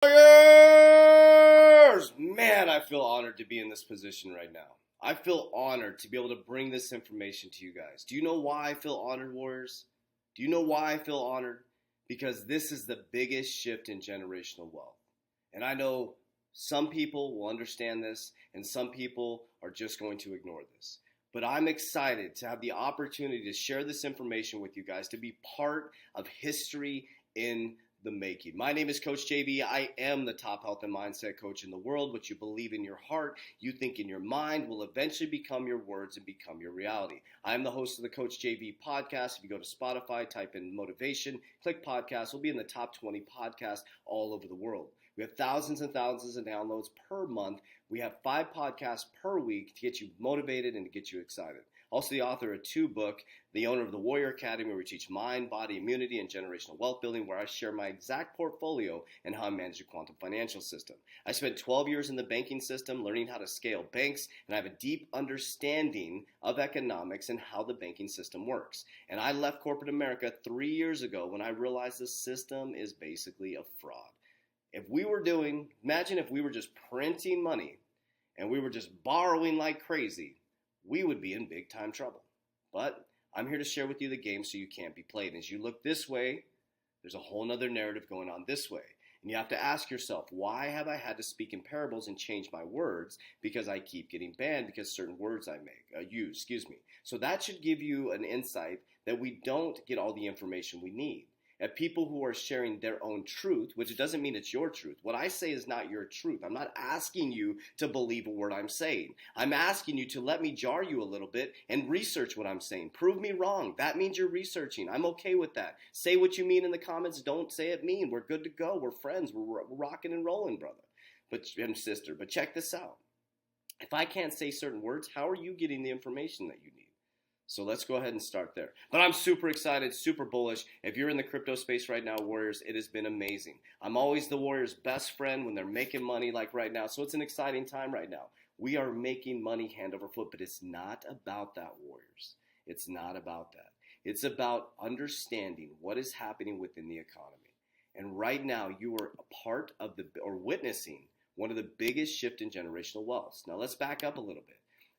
Warriors! Man, I feel honored to be in this position right now. I feel honored to be able to bring this information to you guys. Do you know why I feel honored, Warriors? Do you know why I feel honored? Because this is the biggest shift in generational wealth. And I know some people will understand this, and some people are just going to ignore this. But I'm excited to have the opportunity to share this information with you guys, to be part of history in the making. My name is Coach JV. I am the top health and mindset coach in the world. What you believe in your heart, you think in your mind, will eventually become your words and become your reality. I am the host of the Coach JV podcast. If you go to Spotify, type in motivation, click podcast, we'll be in the top 20 podcasts all over the world. We have thousands and thousands of downloads per month. We have 5 podcasts per week to get you motivated and to get you excited. Also the author of 2 books, the owner of the Warrior Academy, where we teach mind, body, immunity, and generational wealth building, where I share my exact portfolio and how I manage a quantum financial system. I spent 12 years in the banking system learning how to scale banks, and I have a deep understanding of economics and how the banking system works. And I left corporate America 3 years ago when I realized the system is basically a fraud. Imagine if we were just printing money and we were just borrowing like crazy, we would be in big time trouble. But I'm here to share with you the game so you can't be played. As you look this way, there's a whole nother narrative going on this way. And you have to ask yourself, why have I had to speak in parables and change my words? Because I keep getting banned because certain words I use. So that should give you an insight that we don't get all the information we need. At people who are sharing their own truth, which doesn't mean it's your truth. What I say is not your truth. I'm not asking you to believe a word I'm saying. I'm asking you to let me jar you a little bit and research what I'm saying. Prove me wrong. That means you're researching. I'm okay with that. Say what you mean in the comments. Don't say it mean. We're good to go. We're friends. We're rocking and rolling, brother and sister. But check this out. If I can't say certain words, how are you getting the information that you need? So let's go ahead and start there. But I'm super excited, super bullish. If you're in the crypto space right now, Warriors, it has been amazing. I'm always the Warriors' best friend when they're making money like right now. So it's an exciting time right now. We are making money hand over foot, but it's not about that, Warriors. It's not about that. It's about understanding what is happening within the economy. And right now, you are a part of witnessing one of the biggest shifts in generational wealth. Now let's back up a little bit.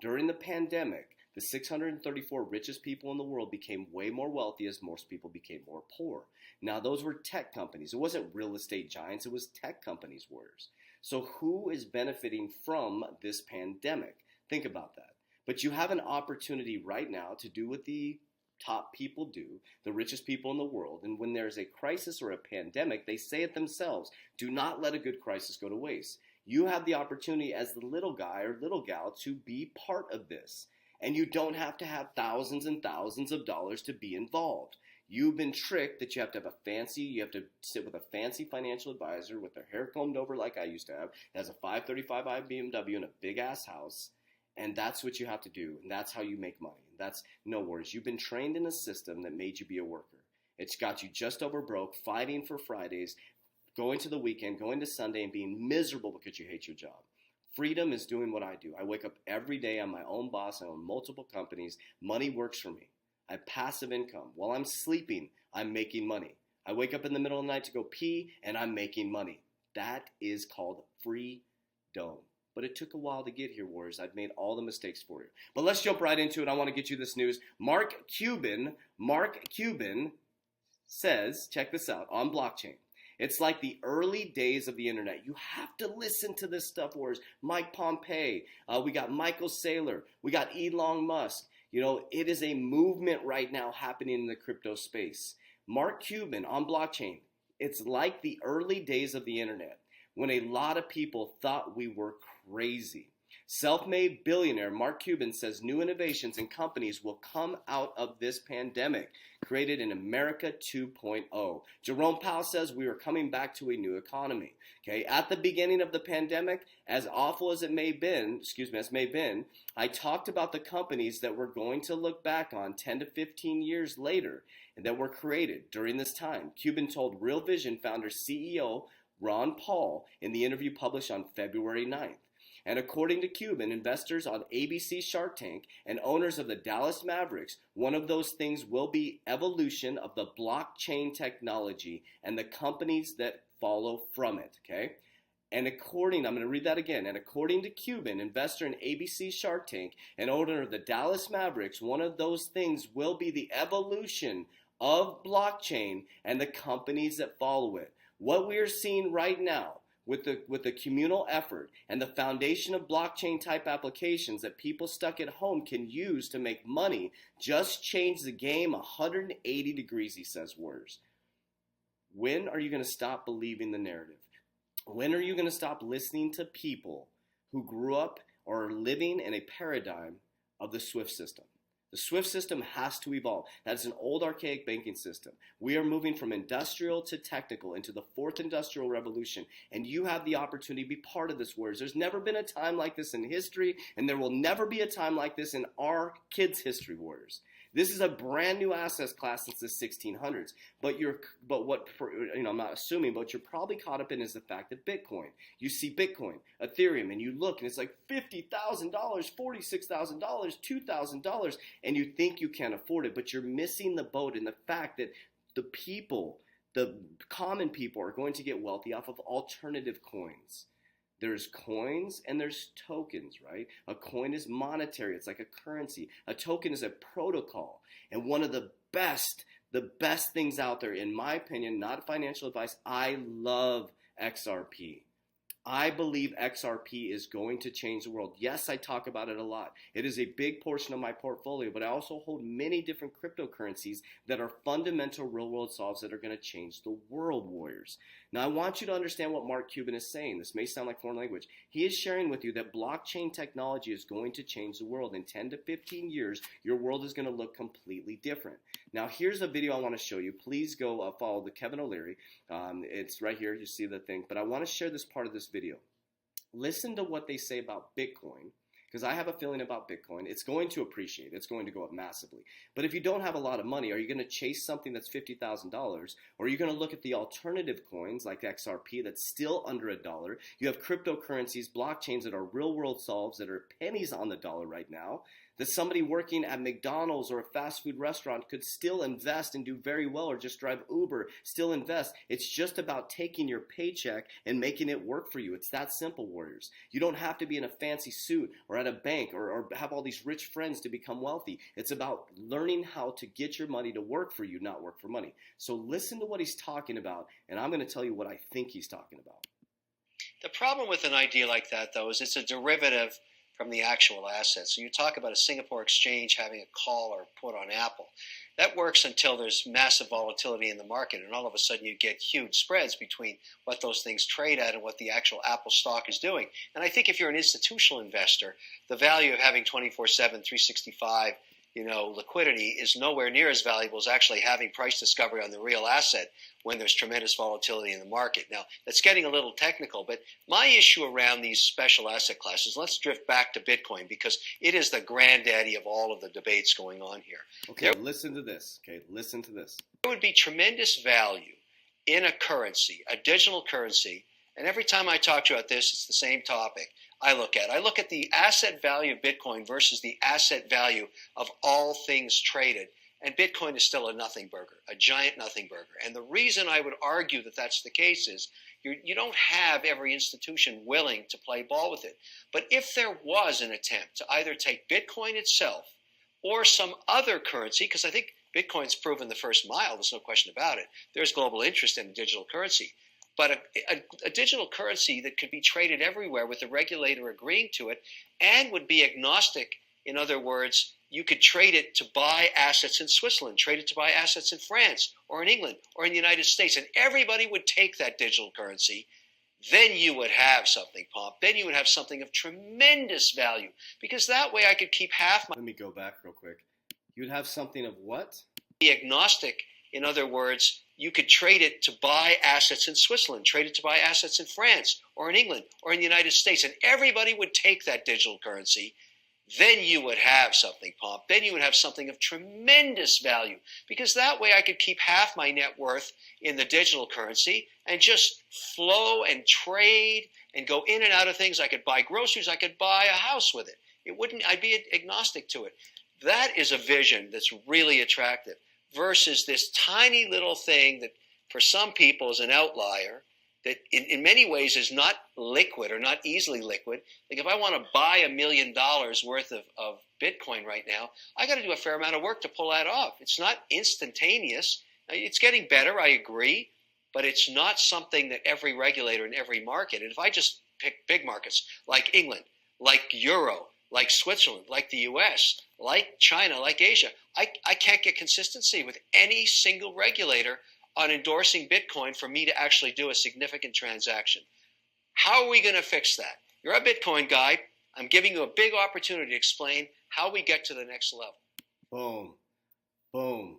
During the pandemic, the 634 richest people in the world became way more wealthy as most people became more poor. Now, those were tech companies. It wasn't real estate giants. It was tech companies, Warriors. So who is benefiting from this pandemic? Think about that. But you have an opportunity right now to do what the top people do, the richest people in the world. And when there's a crisis or a pandemic, they say it themselves. Do not let a good crisis go to waste. You have the opportunity as the little guy or little gal to be part of this. And you don't have to have thousands and thousands of dollars to be involved. You've been tricked that you have to sit with a fancy financial advisor with their hair combed over like I used to have, that has a 535i BMW and a big ass house, and that's what you have to do, and that's how you make money. That's no worries. You've been trained in a system that made you be a worker. It's got you just over broke, fighting for Fridays, going to the weekend, going to Sunday, and being miserable because you hate your job. Freedom is doing what I do. I wake up every day. I'm my own boss. I own multiple companies. Money works for me. I have passive income. While I'm sleeping, I'm making money. I wake up in the middle of the night to go pee, and I'm making money. That is called freedom. But it took a while to get here, Warriors. I've made all the mistakes for you. But let's jump right into it. I want to get you this news. Mark Cuban says, check this out, on blockchain. It's like the early days of the internet. You have to listen to this stuff, Warriors. Mike Pompeo, we got Michael Saylor, we got Elon Musk. It is a movement right now happening in the crypto space. Mark Cuban on blockchain. It's like the early days of the internet when a lot of people thought we were crazy. Self-made billionaire Mark Cuban says new innovations and companies will come out of this pandemic, created in America 2.0. Jerome Powell says we are coming back to a new economy. Okay, at the beginning of the pandemic, as awful as it may have been, I talked about the companies that we're going to look back on 10 to 15 years later and that were created during this time. Cuban told Real Vision founder CEO Ron Paul in the interview published on February 9th. And according to Cuban, investors on ABC Shark Tank and owners of the Dallas Mavericks, one of those things will be evolution of the blockchain technology and the companies that follow from it, okay? And I'm going to read that again. And according to Cuban, investor in ABC Shark Tank and owner of the Dallas Mavericks, one of those things will be the evolution of blockchain and the companies that follow it. What we are seeing right now with the communal effort and the foundation of blockchain type applications that people stuck at home can use to make money just changed the game 180 degrees, he says, Warriors. When are you going to stop believing the narrative? When are you going to stop listening to people who grew up or are living in a paradigm of the SWIFT system? The SWIFT system has to evolve. That's an old archaic banking system. We are moving from industrial to technical into the fourth industrial revolution, and you have the opportunity to be part of this, Warriors. There's never been a time like this in history, and there will never be a time like this in our kids' history, Warriors. This is a brand new asset class since the 1600s. I'm not assuming, but what you're probably caught up in is the fact that Bitcoin. You see Bitcoin, Ethereum, and you look, and it's like $50,000, $46,000, $2,000, and you think you can't afford it, but you're missing the boat in the fact that the common people are going to get wealthy off of alternative coins. There's coins and there's tokens, right? A coin is monetary. It's like a currency. A token is a protocol. And one of the best things out there, in my opinion, not financial advice, I love XRP. I believe XRP is going to change the world. Yes, I talk about it a lot. It is a big portion of my portfolio, but I also hold many different cryptocurrencies that are fundamental real-world solves that are going to change the world, Warriors. Now, I want you to understand what Mark Cuban is saying. This may sound like foreign language. He is sharing with you that blockchain technology is going to change the world. In 10 to 15 years, your world is going to look completely different. Now, here's a video I want to show you. Please go follow the Kevin O'Leary. It's right here. You see the thing. But I want to share this part of this video. Listen to what they say about Bitcoin, because I have a feeling about Bitcoin. It's going to appreciate. It's going to go up massively. But if you don't have a lot of money, are you going to chase something that's $50,000? Or are you going to look at the alternative coins like XRP that's still under $1? You have cryptocurrencies, blockchains that are real-world solves that are pennies on the dollar right now, that somebody working at McDonald's or a fast food restaurant could still invest and do very well, or just drive Uber, still invest. It's just about taking your paycheck and making it work for you. It's that simple, Warriors. You don't have to be in a fancy suit or at a bank or have all these rich friends to become wealthy. It's about learning how to get your money to work for you, not work for money. So listen to what he's talking about, and I'm going to tell you what I think he's talking about. The problem with an idea like that, though, is it's a derivative from the actual assets. So you talk about a Singapore exchange having a call or put on Apple. That works until there's massive volatility in the market, and all of a sudden you get huge spreads between what those things trade at and what the actual Apple stock is doing. And I think if you're an institutional investor, the value of having 24/7, 365 liquidity is nowhere near as valuable as actually having price discovery on the real asset when there's tremendous volatility in the market. Now, that's getting a little technical, but my issue around these special asset classes, let's drift back to Bitcoin because it is the granddaddy of all of the debates going on here. Okay, listen to this. There would be tremendous value in a currency, a digital currency, and every time I talk to you about this, it's the same topic. I look at the asset value of Bitcoin versus the asset value of all things traded. And Bitcoin is still a nothing burger, a giant nothing burger. And the reason I would argue that that's the case is you don't have every institution willing to play ball with it. But if there was an attempt to either take Bitcoin itself or some other currency, because I think Bitcoin's proven the first mile, there's no question about it. There's global interest in digital currency. But a digital currency that could be traded everywhere with the regulator agreeing to it and would be agnostic. In other words, you could trade it to buy assets in Switzerland, trade it to buy assets in France or in England or in the United States, and everybody would take that digital currency. Then you would have something, Pomp. Then you would have something of tremendous value, because that way I could keep half my... Let me go back real quick. You'd have something of what? Be agnostic. In other words, you could trade it to buy assets in Switzerland, trade it to buy assets in France or in England or in the United States, and everybody would take that digital currency. Then you would have something, Pomp. Then you would have something of tremendous value, because that way I could keep half my net worth in the digital currency and just flow and trade and go in and out of things. I could buy groceries. I could buy a house with it. I'd be agnostic to it. That is a vision that's really attractive versus this tiny little thing that for some people is an outlier that in many ways is not liquid or not easily liquid. Like if I want to buy $1 million worth of Bitcoin right now, I got to do a fair amount of work to pull that off. It's not instantaneous. It's getting better, I agree, but it's not something that every regulator in every market, and if I just pick big markets like England, like Euro, like Switzerland, like the US, like China, like Asia, I can't get consistency with any single regulator on endorsing Bitcoin for me to actually do a significant transaction. How are we going to fix that? You're a Bitcoin guy. I'm giving you a big opportunity to explain how we get to the next level. Boom. Boom.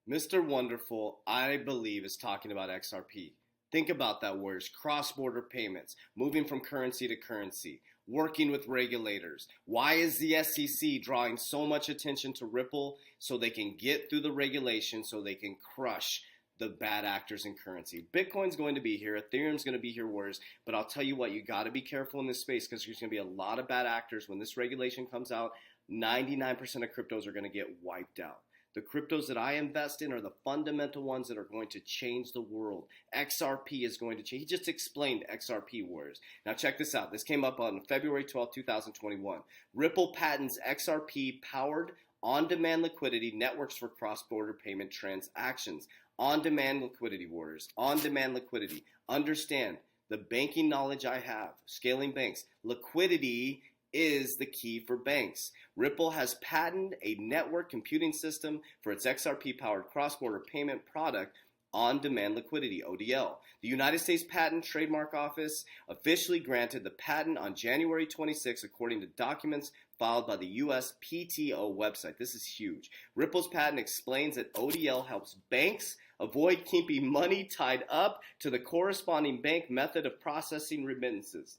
Mr. Wonderful, I believe, is talking about XRP. Think about that, words. Cross-border payments, moving from currency to currency, working with regulators. Why is the SEC drawing so much attention to Ripple? So they can get through the regulation, so they can crush the bad actors in currency. Bitcoin's going to be here. Ethereum's going to be here, worse. But I'll tell you what, you got to be careful in this space because there's going to be a lot of bad actors. When this regulation comes out, 99% of cryptos are going to get wiped out. The cryptos that I invest in are the fundamental ones that are going to change the world. XRP is going to change. He just explained XRP, words. Now check this out. This came up on February 12, 2021. Ripple patents XRP-powered on-demand liquidity networks for cross-border payment transactions. On-demand liquidity, warriors. On-demand liquidity. Understand the banking knowledge I have. Scaling banks. Liquidity is the key for banks. Ripple has patented a network computing system for its XRP-powered cross-border payment product, on-demand liquidity, ODL. The United States Patent Trademark Office officially granted the patent on January 26, according to documents filed by the US PTO website. This is huge. Ripple's patent explains that ODL helps banks avoid keeping money tied up to the corresponding bank method of processing remittances.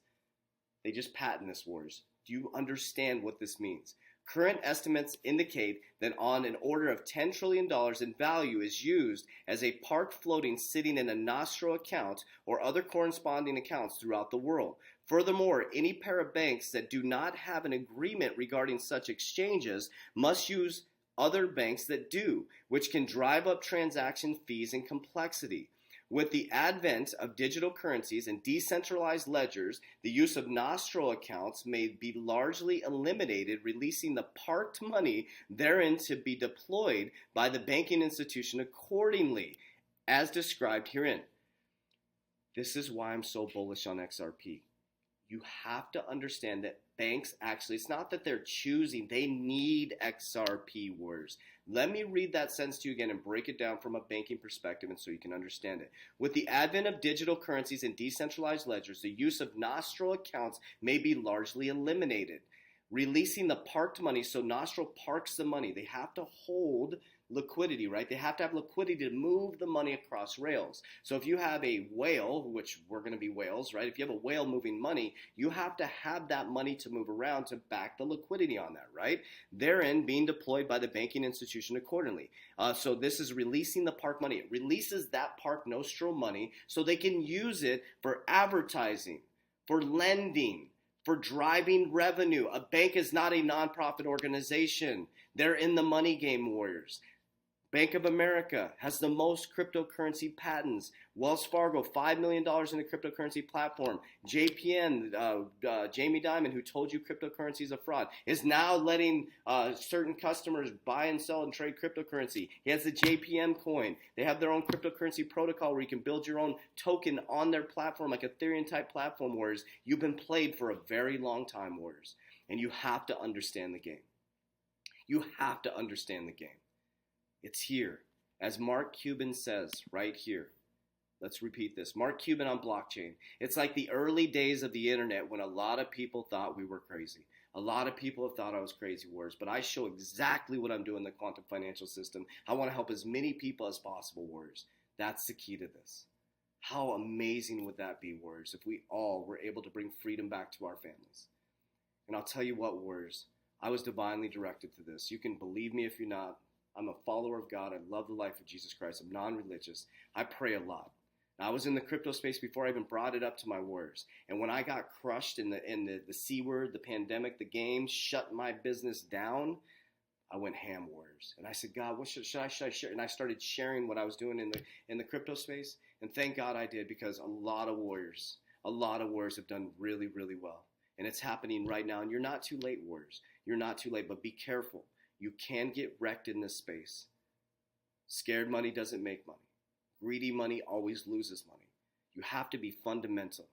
They just patent this, wars. Do you understand what this means? Current estimates indicate that on an order of $10 trillion in value is used as a parked floating sitting in a Nostro account or other corresponding accounts throughout the world. Furthermore, any pair of banks that do not have an agreement regarding such exchanges must use other banks that do, which can drive up transaction fees and complexity. With the advent of digital currencies and decentralized ledgers, the use of Nostro accounts may be largely eliminated, releasing the parked money therein to be deployed by the banking institution accordingly, as described herein. This is why I'm so bullish on XRP. You have to understand that banks actually, it's not that they're choosing, they need XRP, words. Let me read that sentence to you again and break it down from a banking perspective and so you can understand it. With the advent of digital currencies and decentralized ledgers, the use of Nostro accounts may be largely eliminated, releasing the parked money. So Nostro parks the money. They have to hold liquidity, right? They have to have liquidity to move the money across rails. So if you have a whale, which we're going to be whales, right? If you have a whale moving money, you have to have that money to move around to back the liquidity on that, right? Therein being deployed by the banking institution accordingly. So this is releasing the park money. It releases that park Nostro money so they can use it for advertising, for lending, for driving revenue. A bank is not a nonprofit organization. They're in the money game, warriors. Bank of America has the most cryptocurrency patents. Wells Fargo, $5 million in a cryptocurrency platform. JPN, Jamie Dimon, who told you cryptocurrency is a fraud, is now letting certain customers buy and sell and trade cryptocurrency. He has the JPM coin. They have their own cryptocurrency protocol where you can build your own token on their platform, like Ethereum-type platform, warriors. You've been played for a very long time, warriors. And you have to understand the game. You have to understand the game. It's here. As Mark Cuban says right here. Let's repeat this. Mark Cuban on blockchain. It's like the early days of the internet when a lot of people thought we were crazy. A lot of people have thought I was crazy, words, but I show exactly what I'm doing in the quantum financial system. I want to help as many people as possible, words. That's the key to this. How amazing would that be, words, if we all were able to bring freedom back to our families? And I'll tell you what, words, I was divinely directed to this. You can believe me if you're not. I'm a follower of God. I love the life of Jesus Christ. I'm non-religious. I pray a lot. Now, I was in the crypto space before I even brought it up to my words. And when I got crushed in the C word, the pandemic, the game, shut my business down, I went ham, words. And I said, God, what should I share? And I started sharing what I was doing in the crypto space. And thank God I did, because a lot of warriors have done really, really well. And it's happening right now. And you're not too late, warriors. You're not too late, but be careful. You can get wrecked in this space. Scared money doesn't make money. Greedy money always loses money. You have to be fundamental.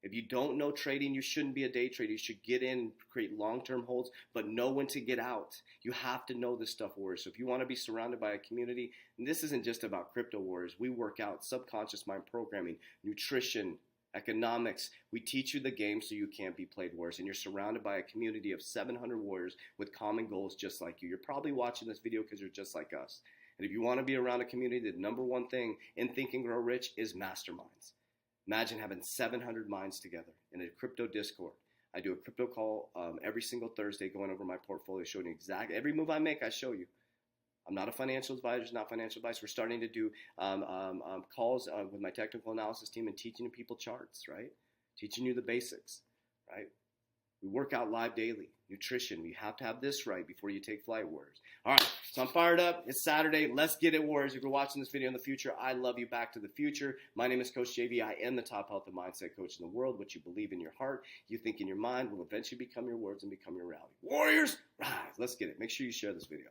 If you don't know trading, you shouldn't be a day trader. You should get in, create long-term holds, but know when to get out. You have to know this stuff, warriors. So if you want to be surrounded by a community, and this isn't just about crypto, warriors. We work out subconscious mind programming, nutrition, economics. We teach you the game so you can't be played, warriors. And you're surrounded by a community of 700 warriors with common goals just like you. You're probably watching this video because you're just like us. And if you want to be around a community, the number one thing in Think and Grow Rich is masterminds. Imagine having 700 minds together in a crypto Discord. I do a crypto call every single Thursday, going over my portfolio, showing you exactly every move I make. I show you. I'm not a financial advisor. It's not financial advice. We're starting to do calls with my technical analysis team and teaching people charts, right? Teaching you the basics, right? We work out live daily. Nutrition. We have to have this right before you take flight, warriors. All right, so I'm fired up. It's Saturday. Let's get it, warriors. If you're watching this video in the future, I love you. Back to the future. My name is Coach JV. I am the top health and mindset coach in the world. What you believe in your heart, you think in your mind, will eventually become your words and become your reality. Warriors, rise. Let's get it. Make sure you share this video.